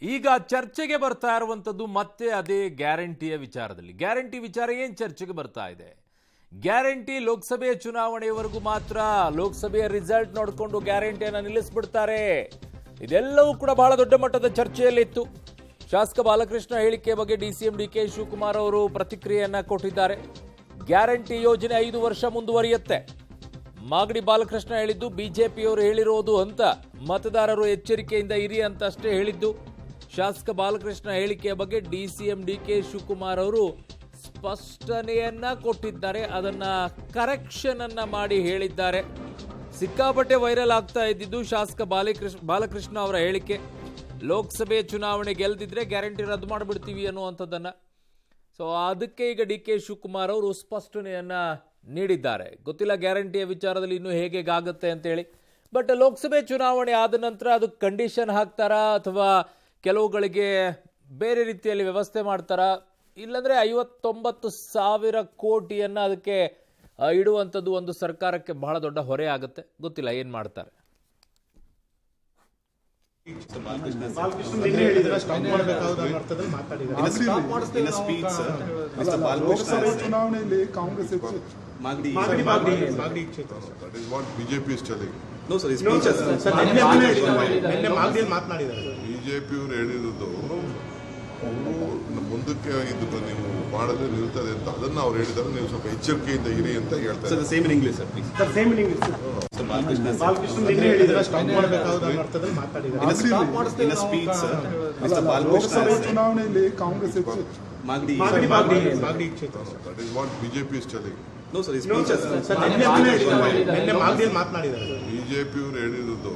ಈಗ ಚರ್ಚೆಗೆ ಬರ್ತಾ ಇರುವಂಥದ್ದು ಮತ್ತೆ ಅದೇ ಗ್ಯಾರಂಟಿಯ ವಿಚಾರದಲ್ಲಿ. ಗ್ಯಾರಂಟಿ ವಿಚಾರ ಏನು ಚರ್ಚೆಗೆ ಬರ್ತಾ ಇದೆ? ಗ್ಯಾರಂಟಿ ಲೋಕಸಭೆ ಚುನಾವಣೆಯವರೆಗೂ ಮಾತ್ರ, ಲೋಕಸಭೆಯ ರಿಸಲ್ಟ್ ನೋಡಿಕೊಂಡು ಗ್ಯಾರಂಟಿಯನ್ನು ನಿಲ್ಲಿಸ್ಬಿಡ್ತಾರೆ. ಇದೆಲ್ಲವೂ ಕೂಡ ಬಹಳ ದೊಡ್ಡ ಮಟ್ಟದ ಚರ್ಚೆಯಲ್ಲಿತ್ತು. ಶಾಸಕ ಬಾಲಕೃಷ್ಣ ಹೇಳಿಕೆ ಬಗ್ಗೆ ಡಿಸಿಎಂ ಡಿಕೆ ಶಿವಕುಮಾರ್ ಅವರು ಪ್ರತಿಕ್ರಿಯೆಯನ್ನ ಕೊಟ್ಟಿದ್ದಾರೆ. ಗ್ಯಾರಂಟಿ ಯೋಜನೆ 5 ವರ್ಷ ಮುಂದುವರಿಯುತ್ತೆ. ಮಾಗಡಿ ಬಾಲಕೃಷ್ಣ ಹೇಳಿದ್ದು ಬಿಜೆಪಿಯವರು ಹೇಳಿರೋದು ಅಂತ, ಮತದಾರರು ಎಚ್ಚರಿಕೆಯಿಂದ ಇರಿ ಅಂತ ಅಷ್ಟೇ ಹೇಳಿದ್ದು. ಶಾಸಕ ಬಾಲಕೃಷ್ಣ ಹೇಳಿಕೆಯ ಬಗ್ಗೆ ಡಿಸಿಎಂ ಡಿಕೆ ಶಿವಕುಮಾರ್ ಅವರು ಸ್ಪಷ್ಟನೆಯನ್ನ ಕೊಟ್ಟಿದ್ದಾರೆ. ಅದನ್ನ ಕರೆಕ್ಷನ್ ಅನ್ನ ಮಾಡಿ ಹೇಳಿದ್ದಾರೆ. ಸಿಕ್ಕಾಪಟ್ಟೆ ವೈರಲ್ ಆಗ್ತಾ ಇದ್ದಿದ್ದು ಶಾಸಕ ಬಾಲಕೃಷ್ಣ ಅವರ ಹೇಳಿಕೆ. ಲೋಕಸಭೆ ಚುನಾವಣೆ ಗೆಲ್ದಿದ್ರೆ ಗ್ಯಾರಂಟಿ ರದ್ದು ಮಾಡಿಬಿಡ್ತೀವಿ ಅನ್ನುವಂಥದ್ದನ್ನ. ಸೊ ಅದಕ್ಕೆ ಈಗ ಡಿ ಕೆ ಶಿವಕುಮಾರ್ ಅವರು ಸ್ಪಷ್ಟನೆಯನ್ನ ನೀಡಿದ್ದಾರೆ. ಗೊತ್ತಿಲ್ಲ ಗ್ಯಾರಂಟಿಯ ವಿಚಾರದಲ್ಲಿ ಇನ್ನೂ ಹೇಗಾಗುತ್ತೆ ಅಂತೇಳಿ. ಬಟ್ ಲೋಕಸಭೆ ಚುನಾವಣೆ ಆದ ನಂತರ ಅದಕ್ಕೆ ಕಂಡೀಷನ್ ಹಾಕ್ತಾರಾ ಅಥವಾ ಕೆಲವುಗಳಿಗೆ ಬೇರೆ ರೀತಿಯಲ್ಲಿ ವ್ಯವಸ್ಥೆ ಮಾಡ್ತಾರಾ, ಇಲ್ಲಾಂದ್ರೆ 59,000 ಕೋಟಿಯನ್ನು ಅದಕ್ಕೆ ಇಡುವಂಥದ್ದು ಒಂದು ಸರ್ಕಾರಕ್ಕೆ ಬಹಳ ದೊಡ್ಡ ಹೊರೆ ಆಗುತ್ತೆ. ಗೊತ್ತಿಲ್ಲ ಏನು ಮಾಡ್ತಾರೆ. ಚುನಾವಣೆಯಲ್ಲಿ ಕಾಂಗ್ರೆಸ್ ಬಿಜೆಪಿಯವರು ಹೇಳಿರೋದು ಮುಂದಕ್ಕೆ ಇದು ನೀವು ಮಾಡಲು ನಿಲ್ತದೆ ಅಂತ, ಅದನ್ನ ಅವ್ರು ಹೇಳಿದ್ದಾರೆ. ನೀವು ಸ್ವಲ್ಪ ಎಚ್ಚರಿಕೆಯಿಂದ ಇರಿ ಅಂತ ಹೇಳ್ತಾರೆ. ಚುನಾವಣೆಯಲ್ಲಿ ಕಾಂಗ್ರೆಸ್ ಬಿಜೆಪಿಯವರು ಹೇಳಿರೋದು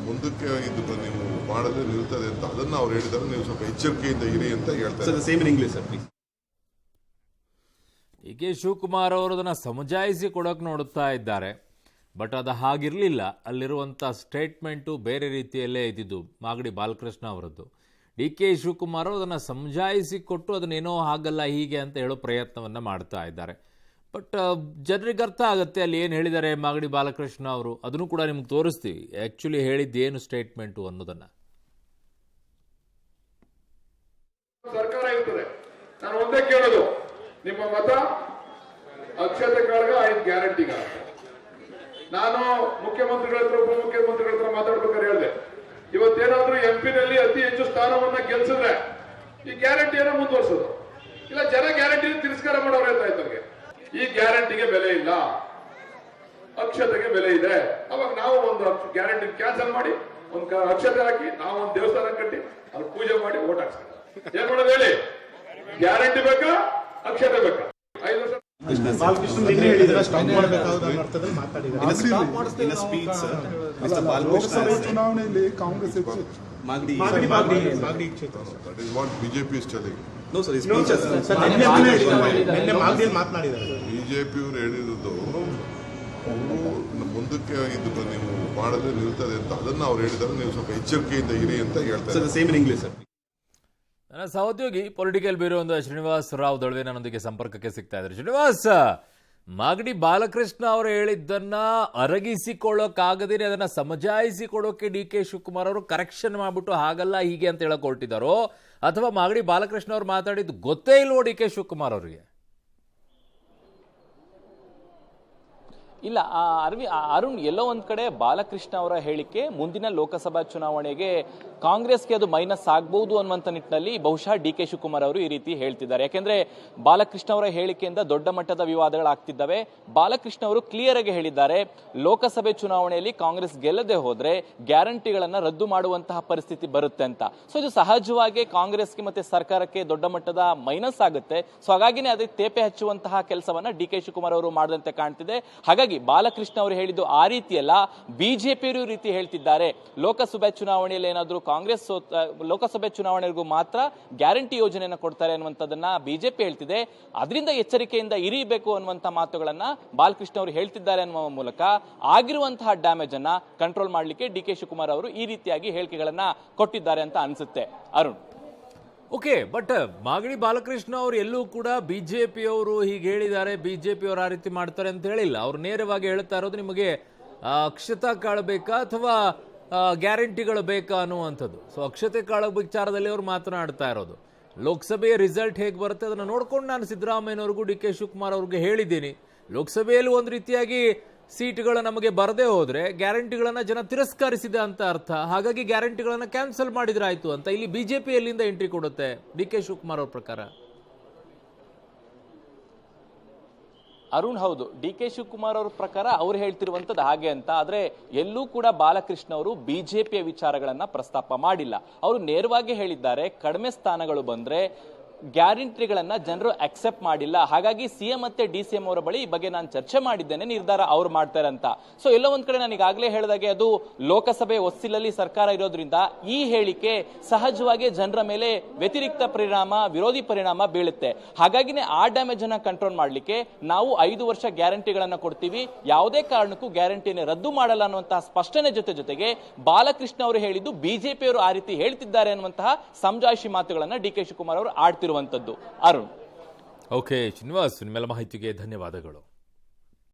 ಮುಂದಕ್ಕೆ ಇದು ನೀವು ಮಾಡಲು ನಿಲ್ತದೆ ಅಂತ, ಅದನ್ನ ಅವ್ರು ಹೇಳಿದ್ದಾರೆ. ನೀವು ಸ್ವಲ್ಪ ಎಚ್ಚರಿಕೆಯಿಂದ ಇರಿ ಅಂತ ಹೇಳ್ತಾರೆ. ಕೆ ಶಿವಕುಮಾರ್ ಅವರು ಅದನ್ನು ಸಮಜಾಯಿಸಿ ಕೊಡೋಕೆ ನೋಡುತ್ತಾ ಇದ್ದಾರೆ. ಬಟ್ ಅದು ಹಾಗಿರಲಿಲ್ಲ. ಅಲ್ಲಿರುವಂಥ ಸ್ಟೇಟ್ಮೆಂಟು ಬೇರೆ ರೀತಿಯಲ್ಲೇ ಇದ್ದಿದ್ದು ಮಾಗಡಿ ಬಾಲಕೃಷ್ಣ ಅವರದ್ದು. ಡಿ ಕೆ ಶಿವಕುಮಾರ್ ಅವರು ಅದನ್ನು ಸಮಜಾಯಿಸಿ ಕೊಟ್ಟು ಅದನ್ನೇನೋ ಹಾಗಲ್ಲ ಹೀಗೆ ಅಂತ ಹೇಳೋ ಪ್ರಯತ್ನವನ್ನು ಮಾಡ್ತಾ ಇದ್ದಾರೆ. ಬಟ್ ಜನರಿಗೆ ಅರ್ಥ ಆಗುತ್ತೆ ಅಲ್ಲಿ ಏನು ಹೇಳಿದ್ದಾರೆ ಮಾಗಡಿ ಬಾಲಕೃಷ್ಣ ಅವರು. ಅದನ್ನು ಕೂಡ ನಿಮ್ಗೆ ತೋರಿಸ್ತೀವಿ ಆ್ಯಕ್ಚುಲಿ ಹೇಳಿದ್ದೇನು ಸ್ಟೇಟ್ಮೆಂಟು ಅನ್ನೋದನ್ನು. ಸರ್ಕಾರ ಇರ್ತದೆ. ನಾನು ಒಂದೇ ಕೇಳೋದು, ನಿಮ್ಮ ಮತ ಅಕ್ಷತೆ ಕಾಳಗ 5 ಗ್ಯಾರಂಟಿಗಳ. ನಾನು ಮುಖ್ಯಮಂತ್ರಿಗಳ ಹತ್ರ ಉಪಮುಖ್ಯಮಂತ್ರಿಗಳ ಹತ್ರ ಮಾತಾಡ್ಬೇಕಾದ್ರೆ ಹೇಳಿದೆ, ಇವತ್ತೇನಾದ್ರೂ ಎಂಪಿನಲ್ಲಿ ಅತಿ ಹೆಚ್ಚು ಸ್ಥಾನವನ್ನ ಗೆಲ್ಸಿದ್ರೆ ಈ ಗ್ಯಾರಂಟಿಯನ್ನ ಮುಂದುವರ್ಸೋದು, ಇಲ್ಲ ಜನ ಗ್ಯಾರಂಟಿ ತಿರಸ್ಕಾರ ಮಾಡೋರು ಅಂತ ಆಯ್ತು. ಈ ಗ್ಯಾರಂಟಿಗೆ ಬೆಲೆ ಇಲ್ಲ, ಅಕ್ಷತೆಗೆ ಬೆಲೆ ಇದೆ. ಅವಾಗ ನಾವು ಒಂದು ಗ್ಯಾರಂಟಿ ಕ್ಯಾನ್ಸಲ್ ಮಾಡಿ ಒಂದು ಅಕ್ಷತೆ ಹಾಕಿ ನಾವು ಒಂದು ದೇವಸ್ಥಾನ ಕಟ್ಟಿ ಅಲ್ಲಿ ಪೂಜೆ ಮಾಡಿ ಓಟ್ ಹಾಕ್ಸ್ತೀವಿ. ಏನ್ ಮಾಡೋದು ಹೇಳಿ? ಗ್ಯಾರಂಟಿ ಬೇಕಾ ಅಕ್ಷತೆ ಬೇಕಾ? 5 ವರ್ಷ ಚುನಾವಣೆಯಲ್ಲಿ ಕಾಂಗ್ರೆಸ್ ಬಿಜೆಪಿಯವರು ಹೇಳಿರೋದು ಮುಂದಕ್ಕೆ ಇದು ನೀವು ಮಾಡಲು ನಿಲ್ತದೆ ಅಂತ, ಅದನ್ನ ಅವ್ರು ಹೇಳಿದ್ದಾರೆ. ನೀವು ಸ್ವಲ್ಪ ಎಚ್ಚರಿಕೆಯಿಂದ ಇರಿ ಅಂತ ಹೇಳ್ತಾರೆ. ನನ್ನ ಸಹೋದ್ಯೋಗಿ ಪೊಲಿಟಿಕಲ್ ಬ್ಯೂರೋ ಒಂದು ಶ್ರೀನಿವಾಸ್ ರಾವ್ ದೊಳವೆ ನನ್ನೊಂದಿಗೆ ಸಂಪರ್ಕಕ್ಕೆ ಸಿಗ್ತಾ ಇದ್ದಾರೆ. ಶ್ರೀನಿವಾಸ್, ಮಾಗಡಿ ಬಾಲಕೃಷ್ಣ ಅವರು ಹೇಳಿದ್ದನ್ನ ಅರಗಿಸಿಕೊಳ್ಳೋಕ್ಕಾಗದೇನೆ ಅದನ್ನ ಸಮಜಾಯಿಸಿಕೊಡೋಕೆ ಡಿ ಕೆ ಶಿವಕುಮಾರ್ ಅವರು ಕರೆಕ್ಷನ್ ಮಾಡ್ಬಿಟ್ಟು ಹಾಗಲ್ಲ ಹೀಗೆ ಅಂತ ಹೇಳಕ್ ಹೊರಟಿದ್ದಾರೋ, ಅಥವಾ ಮಾಗಡಿ ಬಾಲಕೃಷ್ಣ ಅವರು ಮಾತಾಡಿದ್ದು ಗೊತ್ತೇ ಇಲ್ವೋ ಡಿ ಕೆ ಶಿವಕುಮಾರ್ ಅವರಿಗೆ? ಇಲ್ಲ ಅರುಣ್, ಎಲ್ಲೋ ಒಂದ್ ಕಡೆ ಬಾಲಕೃಷ್ಣ ಅವರ ಹೇಳಿಕೆ ಮುಂದಿನ ಲೋಕಸಭಾ ಚುನಾವಣೆಗೆ ಕಾಂಗ್ರೆಸ್ಗೆ ಅದು ಮೈನಸ್ ಆಗಬಹುದು ಅನ್ನುವಂಥ ನಿಟ್ಟಿನಲ್ಲಿ ಬಹುಶಃ ಡಿ ಕೆ ಶಿವಕುಮಾರ್ ಅವರು ಈ ರೀತಿ ಹೇಳ್ತಿದ್ದಾರೆ. ಯಾಕೆಂದ್ರೆ ಬಾಲಕೃಷ್ಣ ಅವರ ಹೇಳಿಕೆಯಿಂದ ದೊಡ್ಡ ಮಟ್ಟದ ವಿವಾದಗಳಾಗ್ತಿದ್ದಾವೆ. ಬಾಲಕೃಷ್ಣ ಅವರು ಕ್ಲಿಯರ್ ಆಗಿ ಹೇಳಿದ್ದಾರೆ, ಲೋಕಸಭೆ ಚುನಾವಣೆಯಲ್ಲಿ ಕಾಂಗ್ರೆಸ್ ಗೆಲ್ಲದೆ ಹೋದ್ರೆ ಗ್ಯಾರಂಟಿಗಳನ್ನ ರದ್ದು ಮಾಡುವಂತಹ ಪರಿಸ್ಥಿತಿ ಬರುತ್ತೆ ಅಂತ. ಸೊ ಇದು ಸಹಜವಾಗಿ ಕಾಂಗ್ರೆಸ್ಗೆ ಮತ್ತೆ ಸರ್ಕಾರಕ್ಕೆ ದೊಡ್ಡ ಮಟ್ಟದ ಮೈನಸ್ ಆಗುತ್ತೆ. ಸೊ ಹಾಗಾಗಿನೇ ಅದಕ್ಕೆ ತೇಪೆ ಹಚ್ಚುವಂತಹ ಕೆಲಸವನ್ನ ಡಿ ಕೆ ಶಿವಕುಮಾರ್ ಅವರು ಮಾಡದಂತೆ ಕಾಣ್ತಿದೆ. ಹಾಗಾಗಿ ಬಾಲಕೃಷ್ಣ ಅವರು ಹೇಳಿದ್ದು ಆ ರೀತಿಯಲ್ಲ, ಬಿಜೆಪಿಯವರು ರೀತಿ ಹೇಳ್ತಿದ್ದಾರೆ. ಲೋಕಸಭೆ ಚುನಾವಣೆಯಲ್ಲಿ ಏನಾದರೂ ಕಾಂಗ್ರೆಸ್ ಲೋಕಸಭೆ ಚುನಾವಣೆಗೂ ಮಾತ್ರ ಗ್ಯಾರಂಟಿ ಯೋಜನೆಯನ್ನು ಕೊಡ್ತಾರೆ ಅನ್ನುವಂಥದ್ದನ್ನ ಬಿಜೆಪಿ ಹೇಳ್ತಿದೆ. ಅದರಿಂದ ಎಚ್ಚರಿಕೆಯಿಂದ ಇರಿಬೇಕು ಅನ್ನುವಂಥ ಮಾತುಗಳನ್ನ ಬಾಲಕೃಷ್ಣ ಅವರು ಹೇಳ್ತಿದ್ದಾರೆ ಅನ್ನುವ ಮೂಲಕ ಆಗಿರುವಂತಹ ಡ್ಯಾಮೇಜ್ ಅನ್ನ ಕಂಟ್ರೋಲ್ ಮಾಡಲಿಕ್ಕೆ ಡಿ ಕೆ ಶಿವಕುಮಾರ್ ಅವರು ಈ ರೀತಿಯಾಗಿ ಹೇಳಿಕೆಗಳನ್ನ ಕೊಟ್ಟಿದ್ದಾರೆ ಅಂತ ಅನ್ಸುತ್ತೆ. ಅರುಣ್, ಓಕೆ, ಬಟ್ ಮಾಗಡಿ ಬಾಲಕೃಷ್ಣ ಅವರು ಎಲ್ಲೂ ಕೂಡ ಬಿಜೆಪಿಯವರು ಹೀಗೆ ಹೇಳಿದ್ದಾರೆ, ಬಿಜೆಪಿಯವರು ಆ ರೀತಿ ಮಾಡ್ತಾರೆ ಅಂತ ಹೇಳಿಲ್ಲ. ಅವ್ರು ನೇರವಾಗಿ ಹೇಳ್ತಾ ಇರೋದು, ನಿಮಗೆ ಅಕ್ಷತಾ ಕಾಳಬೇಕಾ ಅಥವಾ ಗ್ಯಾರಂಟಿಗಳು ಬೇಕಾ ಅನ್ನುವಂಥದ್ದು. ಸೊ ಅಕ್ಷತೆ ಕಾಳ ವಿಚಾರದಲ್ಲಿ ಅವರು ಮಾತನಾಡ್ತಾ ಇರೋದು. ಲೋಕಸಭೆಯ ರಿಸಲ್ಟ್ ಹೇಗೆ ಬರುತ್ತೆ ಅದನ್ನು ನೋಡ್ಕೊಂಡು ನಾನು ಸಿದ್ದರಾಮಯ್ಯನವ್ರಿಗೂ ಡಿ ಕೆ ಶಿವಕುಮಾರ್ ಅವ್ರಿಗೆ ಹೇಳಿದ್ದೀನಿ, ಲೋಕಸಭೆಯಲ್ಲಿ ಒಂದು ರೀತಿಯಾಗಿ ಸೀಟ್ಗಳು ನಮಗೆ ಬರದೇ ಹೋದ್ರೆ ಗ್ಯಾರಂಟಿಗಳನ್ನ ಜನ ತಿರಸ್ಕರಿಸಿದೆ ಅಂತ ಅರ್ಥ. ಹಾಗಾಗಿ ಗ್ಯಾರಂಟಿಗಳನ್ನ ಕ್ಯಾನ್ಸಲ್ ಮಾಡಿದ್ರಾಯ್ತು ಅಂತ. ಇಲ್ಲಿ ಬಿಜೆಪಿ ಎಲ್ಲಿಂದ ಎಂಟ್ರಿ ಕೊಡುತ್ತೆ ಡಿ ಕೆ ಶಿವಕುಮಾರ್ ಅವ್ರ ಪ್ರಕಾರ? ಅರುಣ್, ಹೌದು, ಡಿ ಕೆ ಶಿವಕುಮಾರ್ ಅವ್ರ ಪ್ರಕಾರ ಅವ್ರು ಹೇಳ್ತಿರುವಂತದ್ದು ಹಾಗೆ ಅಂತ. ಆದ್ರೆ ಎಲ್ಲೂ ಕೂಡ ಬಾಲಕೃಷ್ಣ ಅವರು ಬಿಜೆಪಿಯ ವಿಚಾರಗಳನ್ನ ಪ್ರಸ್ತಾಪ ಮಾಡಿಲ್ಲ. ಅವರು ನೇರವಾಗಿ ಹೇಳಿದ್ದಾರೆ, ಕಡಿಮೆ ಸ್ಥಾನಗಳು ಬಂದ್ರೆ ಗ್ಯಾರಂಟಿಗಳನ್ನ ಜನರು ಅಕ್ಸೆಪ್ಟ್ ಮಾಡಿಲ್ಲ, ಹಾಗಾಗಿ ಸಿಎಂ ಮತ್ತೆ ಡಿಸಿಎಂ ಅವರ ಬಳಿ ಈ ಬಗ್ಗೆ ನಾನು ಚರ್ಚೆ ಮಾಡಿದ್ದೇನೆ, ನಿರ್ಧಾರ ಅವ್ರು ಮಾಡ್ತಾರೆ ಅಂತ. ಸೊ ಎಲ್ಲೋ ಒಂದ್ ಕಡೆ ನಾನು ಈಗಾಗಲೇ ಹೇಳಿದಾಗೆ ಅದು ಲೋಕಸಭೆ ಹೊಸ್ತಿಲಲ್ಲಿ ಸರ್ಕಾರ ಇರೋದ್ರಿಂದ ಈ ಹೇಳಿಕೆ ಸಹಜವಾಗಿ ಜನರ ಮೇಲೆ ವ್ಯತಿರಿಕ್ತ ಪರಿಣಾಮ, ವಿರೋಧಿ ಪರಿಣಾಮ ಬೀಳುತ್ತೆ. ಹಾಗಾಗಿನೇ ಆ ಡ್ಯಾಮೇಜ್ ಅನ್ನ ಕಂಟ್ರೋಲ್ ಮಾಡ್ಲಿಕ್ಕೆ ನಾವು 5 ವರ್ಷ ಗ್ಯಾರಂಟಿಗಳನ್ನ ಕೊಡ್ತೀವಿ, ಯಾವುದೇ ಕಾರಣಕ್ಕೂ ಗ್ಯಾರಂಟಿಯನ್ನು ರದ್ದು ಮಾಡಲ್ಲ ಅನ್ನುವಂತಹ ಸ್ಪಷ್ಟನೆ ಜೊತೆಗೆ ಬಾಲಕೃಷ್ಣ ಅವರು ಹೇಳಿದ್ದು ಬಿಜೆಪಿ ಅವರು ಆ ರೀತಿ ಹೇಳ್ತಿದ್ದಾರೆ ಅನ್ನುವಂತಹ ಸಮಜಾಯಿಷಿ ಮಾತುಗಳನ್ನ ಡಿ ಕೆ ಶಿವಕುಮಾರ್ ಅವರು ಆಡ್ತಿರುವಂತದ್ದು. ಅರುಣ್. ಓಕೆ ಶ್ರೀನಿವಾಸ್, ನಿಮ್ಮೆಲ್ಲ ಮಾಹಿತಿಗೆ ಧನ್ಯವಾದಗಳು.